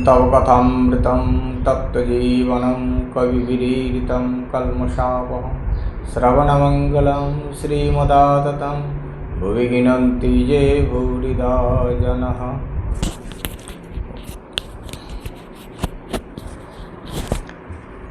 तव कथामृतं तप्तजीवनं कविभिरीडितं कल्मषापहं श्रवणमङ्गलं श्रीमदाततं भुवि गिनन्ति ये भूरिदा जनः।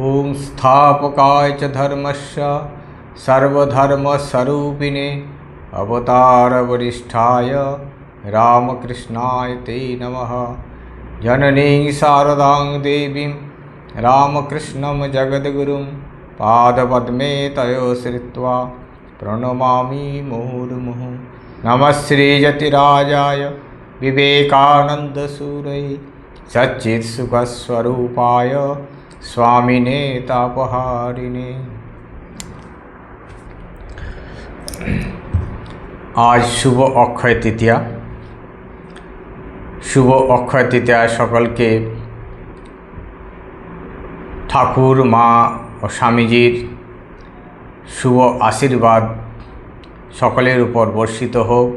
ॐ स्थापकाय च धर्मस्य सर्वधर्मस्वरूपिणे अवतारवरिष्ठाय रामकृष्णाय ते नमः। जननीं शारदां देवीं रामकृष्णं जगद्गुरुं पादपद्मे तयो श्रित्वा प्रणमामि मुहुर्मुहुः। नमः श्रीयतिराजाय विवेकानन्दसूरये सच्चित्सुखस्वरूपाय स्वामिने तापहारिणे। आज शुभ अक्षय तृतीया। शुभ अक्षय तृतीया सकलके ठाकुर मा और स्वामीजीर शुभ आशीर्वाद सकलेर ऊपर बर्षित होक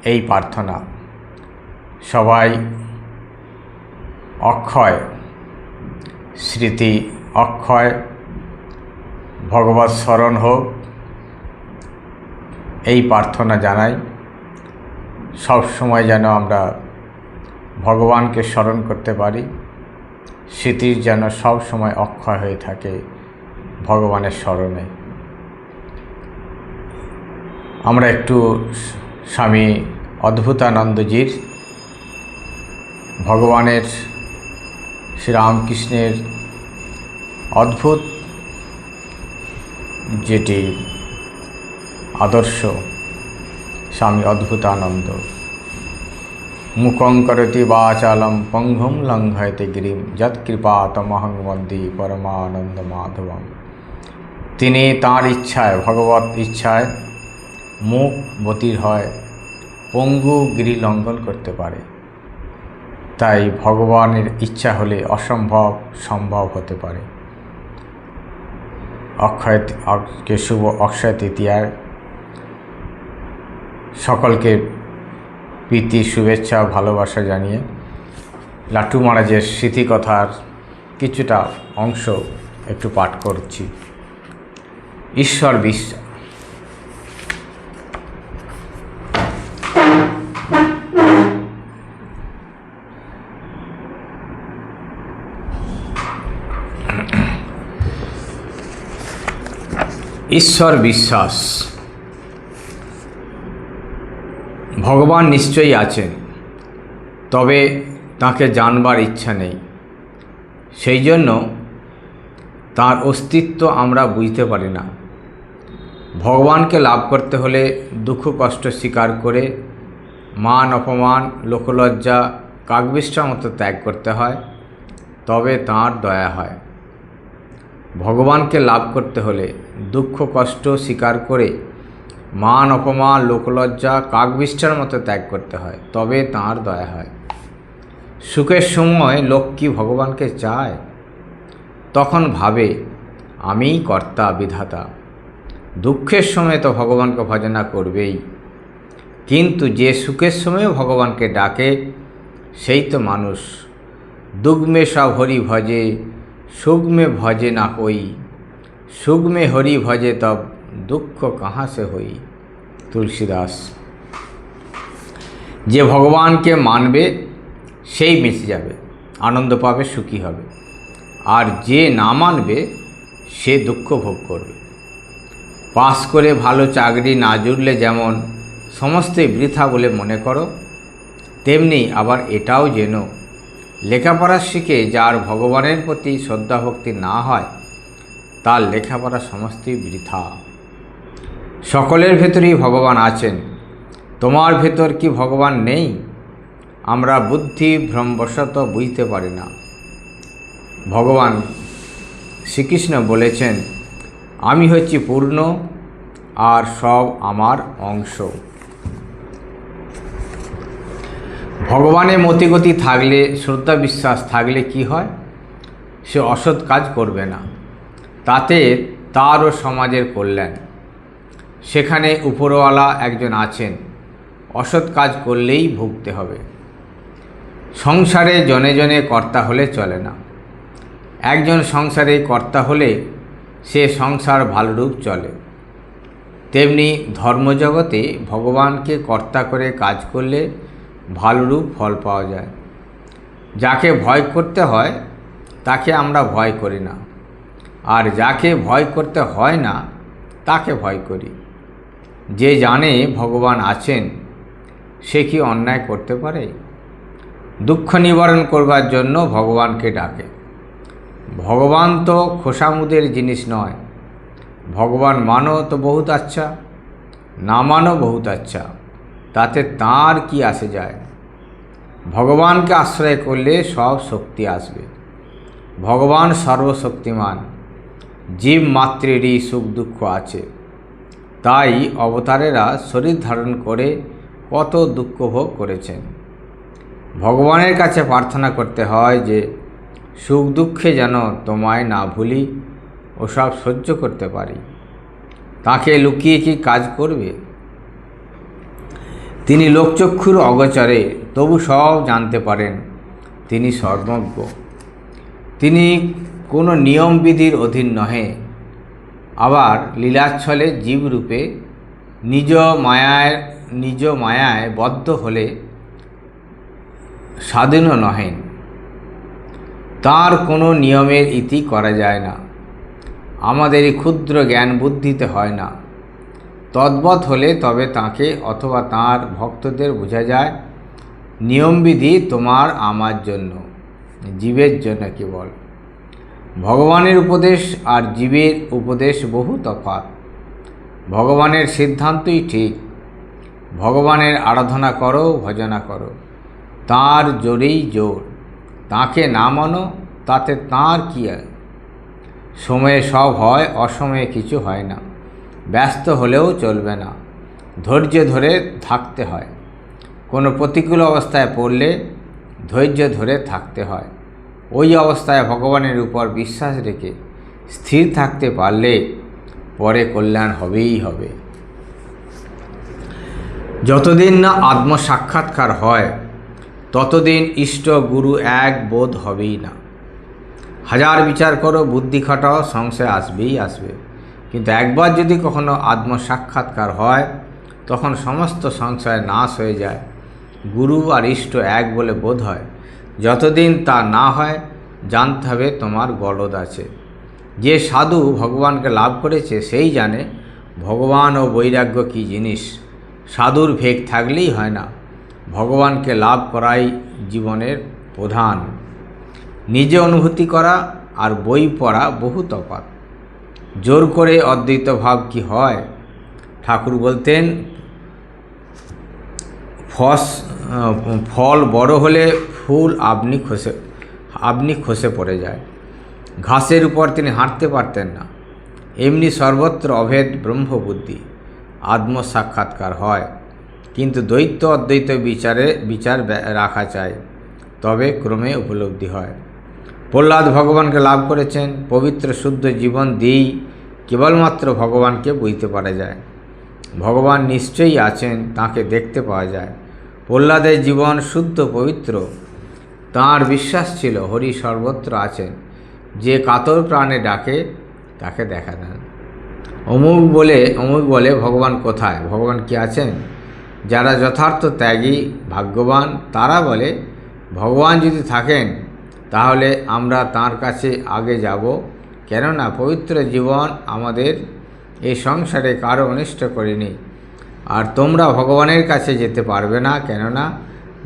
এই प्रार्थना। सबाई अक्षय स्मृति अक्षय भगवत स्मरण होक এই प्रार्थना জানাই। सब समय যেন আমরা ভগবানকে স্মরণ করতে পারি, স্মৃতির যেন সব সময় অক্ষয় হয়ে থাকে ভগবানের স্মরণে। আমরা একটু স্বামী অদ্ভুতানন্দজির ভগবানের শ্রীরামকৃষ্ণের অদ্ভুত যেটি आदर्श स्वामी अद्भुतानंद मुखं करोति वाचालं पंगुं लंघयते गिरिं यत्कृपातमहं वन्दे परमानंद माधवम। तिनि तार इच्छाय भगवत इच्छाय मुख बधिर हय पंगु गिरि लंघन करते पारे। ताई भगवानेर इच्छा होले असम्भव सम्भव होते पारे। अक्षय के शुभ अक्षय तृतीयार सकलके प्रীতি शुभेच्छा भालोबासा जानिए लाटू महाराजेर स्मृतिकथार किछुटा अंश एकटू पाठ करछि। ईश्वर বিশ্বাস। ईश्वर বিশ্বাস। भगवान निश्चयई आছেন, तबे ताके जानबार इच्छा नहीं। सेई जन्य तार अस्तित्व आमरा बुझते पारी ना। भगवान के लाभ करते होले दुख कष्ट स्वीकार करे मान अपमान लोकलज्जा काकबिष्टार मतो त्याग करते हय, तबे तार दया हय। भगवान के लाभ करते होले दुख कष्ट स्वीकार करे मान अपमान लोकलज्जा काकबिष्टार मतो त्याग करते हैं, तबे तार दया है। सुखेर समय लोक कि भगवान के चाय, तखन भावे आमी कर्ता विधाता। दुखेर समय तो भगवान को भजना करबेई, किन्तु जे सुखेर समय भगवान के डाके सेई तो मानुष। दुख में सब हरि भजे सुख में भजे ना कोई, सुख में हरि भजे तब दुख कहाँ से हुई। तुलसीदास। जे भगवान के मानबे सेई बेঁচে যাবে, आनंद पाবে, सुखी হবে। और जे ना मानबे से दुख भोग करबे। पास करे भालो चाकरी ना जुड़ले जेमन समस्तই বৃথা বলে মনে করো, তেমনি আবার এটাও জেনো লেখাপড়া শিখে যার ভগবানের প্রতি শ্রদ্ধা ভক্তি না হয় তার লেখাপড়া সমস্তই বৃথা। सकलेर भेतरेई भगवान आছেন, তোমার ভেতর কি ভগবান নেই? আমরা বুদ্ধি ভ্রমবশত বুঝতে পারি না। ভগবান শ্রীকৃষ্ণ বলেছেন, আমি হচ্ছি পূর্ণ আর সব আমার অংশ। ভগবানের মতিগতি থাকলে শ্রদ্ধা বিশ্বাস থাকলে কি হয়? সে অসৎ কাজ করবে না, তাতে তার ও সমাজের কল্যাণ। সেখানে উপরওয়ালা একজন আছেন, অসৎ কাজ করলেই ভুগতে হবে। সংসারে জনে জনে কর্তা হলে চলে না। একজন সংসারে কর্তা হলে সে সংসার ভালোরূপ চলে। তেমনি ধর্মজগতে ভগবানকে কর্তা করে কাজ করলে ভালোরূপ ফল পাওয়া যায়। যাকে ভয় করতে হয় তাকে আমরা ভয় করি না, আর যাকে ভয় করতে হয় না তাকে ভয় করি। যে জানে ভগবান আছেন সে কি অন্যায় করতে পারে? দুঃখ নিবারণ করবার জন্য ভগবানকে ডাকে। ভগবান তো খোসামুদের জিনিস নয়। ভগবান মানো তো বহুত আচ্ছা, না মানো বহুত আচ্ছা, তাতে তার কি আসে যায়? ভগবানকে আশ্রয় করলে সব শক্তি আসবে। ভগবান সর্বশক্তিমান, জীব মাত্রেরই সুখ দুঃখ আছে। তাই অবতারেরা শরীর ধারণ করে কত দুঃখ ভোগ করেছেন। ভগবানের কাছে প্রার্থনা করতে হয় যে সুখ দুঃখে যেন তোমায় না ভুলি, ওসব সহ্য করতে পারি। তাকে লুকিয়ে কি কাজ করবে? তিনি লোকচক্ষুর অগোচরে, তবু সব জানতে পারেন। তিনি সর্বজ্ঞ। তিনি কোনো নিয়মবিধির অধীন নহে। আবার লীলাচ্ছলে জীবরূপে নিজ মায়ায় বদ্ধ হলে স্বাধীনও নহেন। তার কোনো নিয়মের ইতি করা যায় না। আমাদের এই ক্ষুদ্র জ্ঞান বুদ্ধিতে হয় না। তদ্বৎ হলে তবে তাকে অথবা তাঁর ভক্তদের বোঝা যায় নিয়মবিধি তোমার আমার জন্য, জীবের জন্য কেবল। ভগবানের উপদেশ আর জীবের উপদেশ বহু তফাৎ। ভগবানের সিদ্ধান্তই ঠিক। ভগবানের আরাধনা করো, ভজনা করো, তাঁর জোরেই জোর। তাঁকে না মানো তাতে তাঁর কি? সময়ে সব হয়, অসময়ে কিছু হয় না। ব্যস্ত হলেও চলবে না, ধৈর্য ধরে থাকতে হয়। কোনো প্রতিকূল অবস্থায় পড়লে ধৈর্য ধরে থাকতে হয়। ওই অবস্থায় ভগবানের উপর বিশ্বাস রেখে স্থির থাকতে পারলে পরে কল্যাণ হবেই হবে। যতদিন না আত্মসাক্ষাৎকার হয় ততদিন ইষ্ট গুরু এক বোধ হবেই না। হাজার বিচার করো, বুদ্ধি খাটাও, সংশয় আসবেই আসবে। কিন্তু একবার যদি কখনো আত্মসাক্ষাৎকার হয় তখন সমস্ত সংশয় নাশ হয়ে যায়। গুরু আর ইষ্ট এক বলে বোধ হয়। যতদিন তা না হয় জানতে হবে তোমার গলদ আছে। যে সাধু ভগবানকে লাভ করেছে সেই জানে ভগবান ও বৈরাগ্য কী জিনিস। সাধুর ভেগ থাকলেই হয় না, ভগবানকে লাভ করাই জীবনের প্রধান। নিজে অনুভূতি করা আর বই পড়া বহু তফাৎ। জোর করে অদ্বৈত ভাব কি হয়? ঠাকুর বলতেন, ফল বড় হলে ফুল আপনি খসে পড়ে যায়। ঘাসের উপর তিনি হাঁটতে পারতেন না। এমনি সর্বত্র অভেদ ব্রহ্মবুদ্ধি। আত্মসাক্ষাৎকার হয়, কিন্তু দ্বৈত অদ্বৈত বিচার রাখা চাই, তবে ক্রমে উপলব্ধি হয়। প্রহ্লাদ ভগবানকে লাভ করেছেন। পবিত্র শুদ্ধ জীবন দিয়েই কেবলমাত্র ভগবানকে বুঝতে পারা যায়। ভগবান নিশ্চয়ই আছেন, তাঁকে দেখতে পাওয়া যায়। প্রহ্লাদের জীবন শুদ্ধ পবিত্র। তাঁর বিশ্বাস ছিল হরি সর্বত্র আছেন। যে কাতর প্রাণে ডাকে তাকে দেখা দেন। অমুক বলে ভগবান কোথায়? ভগবান কি আছেন? যারা যথার্থ ত্যাগী ভাগ্যবান তারা বলে ভগবান যদি থাকেন তাহলে আমরা তাঁর কাছে আগে যাব, কেননা পবিত্র জীবন আমাদের এই সংসারে কারো অনিষ্ট করেনি। আর তোমরা ভগবানের কাছে যেতে পারবে না, কেননা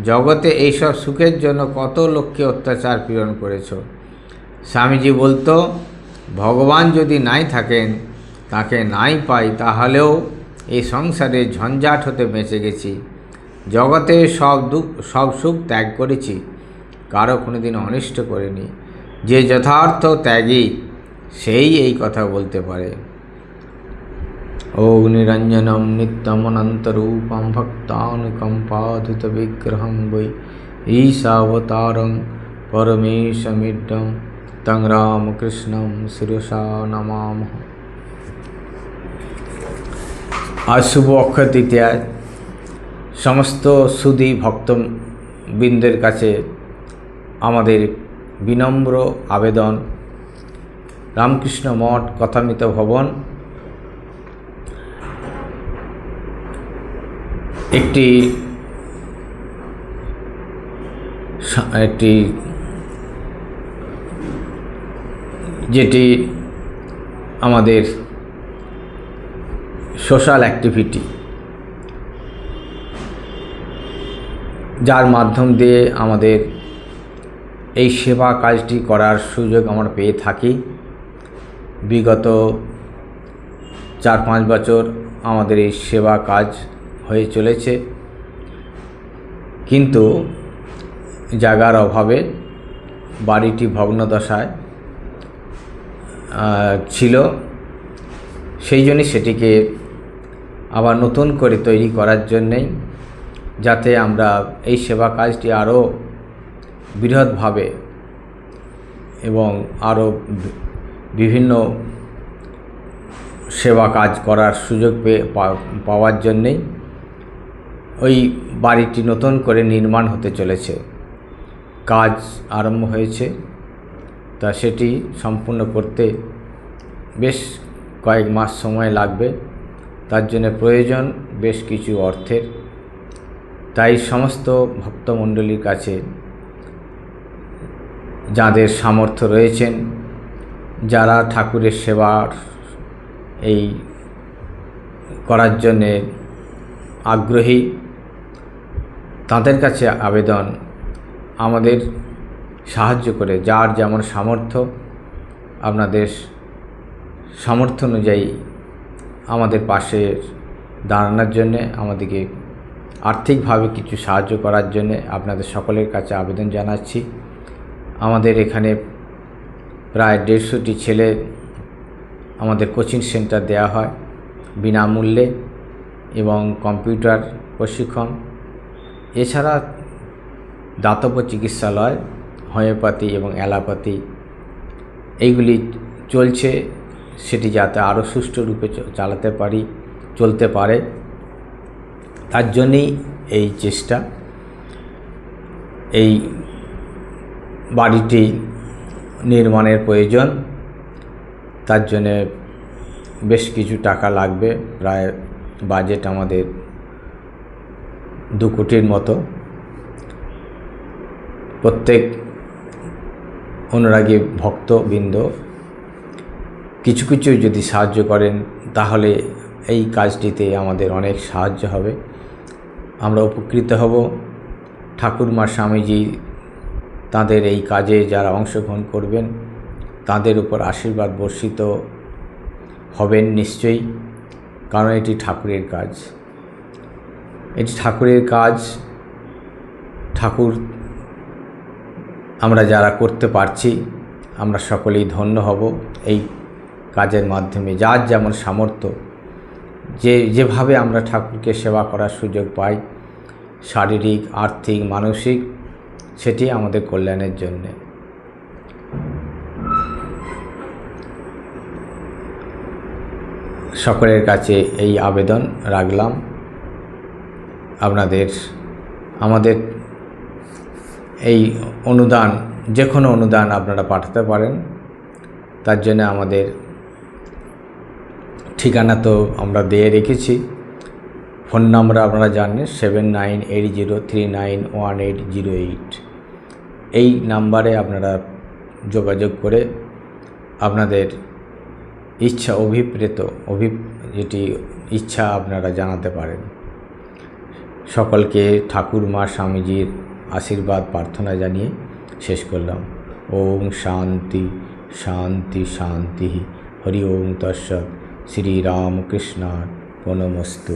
জগতে এইসব সুখের জন্য কত লোককে অত্যাচার পীড়ন করেছ। স্বামীজি বলতো, ভগবান যদি নাই থাকেন, তাকে নাই পাই, তাহলেও এই সংসারে ঝঞ্ঝাট হতে বেঁচে গেছি। জগতে সব সুখ ত্যাগ করেছি, কারো কোনোদিন অনিষ্ট করেনি। যে যথার্থ ত্যাগী সেই এই কথা বলতে পারে। ওং নিরঞ্জনম নিত্যমনন্তরূপম ভক্তানুকম্পাধৃত বিগ্রহং বৈ ঈশাবতারং পরমেশমিড্ডম তং রামকৃষ্ণম শিরসা নমামহ। আজ শুভ অক্ষয় তৃতীয়ায় সমস্ত সুধী ভক্তবৃন্দের কাছে আমাদের বিনম্র আবেদন, রামকৃষ্ণ মঠ কথামৃত ভবন একটি যেটি আমাদের সোশ্যাল অ্যাক্টিভিটি, যার মাধ্যম দিয়ে আমাদের এই সেবা কাজটি করার সুযোগ আমরা পেয়ে থাকি। বিগত 4-5 বছর আমাদের এই সেবা কাজ হয়ে চলেছে, কিন্তু জায়গার অভাবে বাড়িটি ভগ্নদশায় ছিল। সেই জন্যই সেটিকে আবার নতুন করে তৈরি করার জন্যেই, যাতে আমরা এই সেবা কাজটি আরও বৃহৎভাবে এবং আরও বিভিন্ন সেবা কাজ করার সুযোগ পাওয়ার জন্যেই ওই বাড়িটি নতুন করে নির্মাণ হতে চলেছে। কাজ আরম্ভ হয়েছে, তা সেটি সম্পূর্ণ করতে বেশ কয়েক মাস সময় লাগবে। তার জন্য প্রয়োজন বেশ কিছু অর্থের। তাই সমস্ত ভক্তমণ্ডলীর কাছে, যাদের সামর্থ্য রয়েছেন, যারা ঠাকুরের সেবার এই করার জন্যে আগ্রহী, তাদের কাছে আবেদন, আমাদের সাহায্য করে যার যেমন সামর্থ্য, আপনাদের সামর্থ্য অনুযায়ী আমাদের পাশে দাঁড়ানোর জন্যে, আমাদেরকে আর্থিকভাবে কিছু সাহায্য করার জন্যে আপনাদের সকলের কাছে আবেদন জানাচ্ছি। আমাদের এখানে প্রায় 150টি ছেলে আমাদের কোচিং সেন্টার দেওয়া হয় বিনামূল্যে, এবং কম্পিউটার প্রশিক্ষণ, এছাড়া দাতব্য চিকিৎসালয়, হোমিওপ্যাথি এবং অ্যালোপ্যাথি এইগুলি চলছে। সেটি যাতে আরও সুষ্ঠুরূপে চলতে পারে, তার জন্যই এই চেষ্টা। এই বাড়িটি নির্মাণের প্রয়োজন, তার জন্যে বেশ কিছু টাকা লাগবে। প্রায় বাজেট আমাদের 2 কোটির মতো। প্রত্যেক অনুরাগী ভক্তবৃন্দ কিছু কিছু যদি সাহায্য করেন, তাহলে এই কাজটিতে আমাদের অনেক সাহায্য হবে, আমরা উপকৃত হব। ঠাকুরমা স্বামীজি তাদের এই কাজে যারা অংশগ্রহণ করবেন, তাদের উপর আশীর্বাদ বর্ষিত হবেন নিশ্চয়ই, কারণ এটি ঠাকুরের কাজ। এটি ঠাকুরের কাজ। ঠাকুর আমরা যারা করতে পারছি, আমরা সকলেই ধন্য হব এই কাজের মাধ্যমে। যার যেমন সামর্থ্য, যেভাবে আমরা ঠাকুরকে সেবা করার সুযোগ পাই, শারীরিক, আর্থিক, মানসিক, সেটি আমাদের কল্যাণের জন্যে। সকলের কাছে এই আবেদন রাখলাম। আমাদের এই অনুদান, যে কোনো অনুদান আপনারা পাঠাতে পারেন। তার জন্য আমাদের ঠিকানা তো আমরা দিয়ে রেখেছি। ফোন নাম্বার আপনারা জানেন, 7980391808। এই নাম্বারে আপনারা যোগাযোগ করে আপনাদের ইচ্ছা, যেটি ইচ্ছা আপনারা জানাতে পারেন। সকলকে ঠাকুরমা স্বামীজির আশীর্বাদ প্রার্থনা জানিয়ে শেষ করলাম। ওম শান্তি শান্তি শান্তি। হরি ওম তৎসৎ। শ্রী রামকৃষ্ণার্পণমস্তু।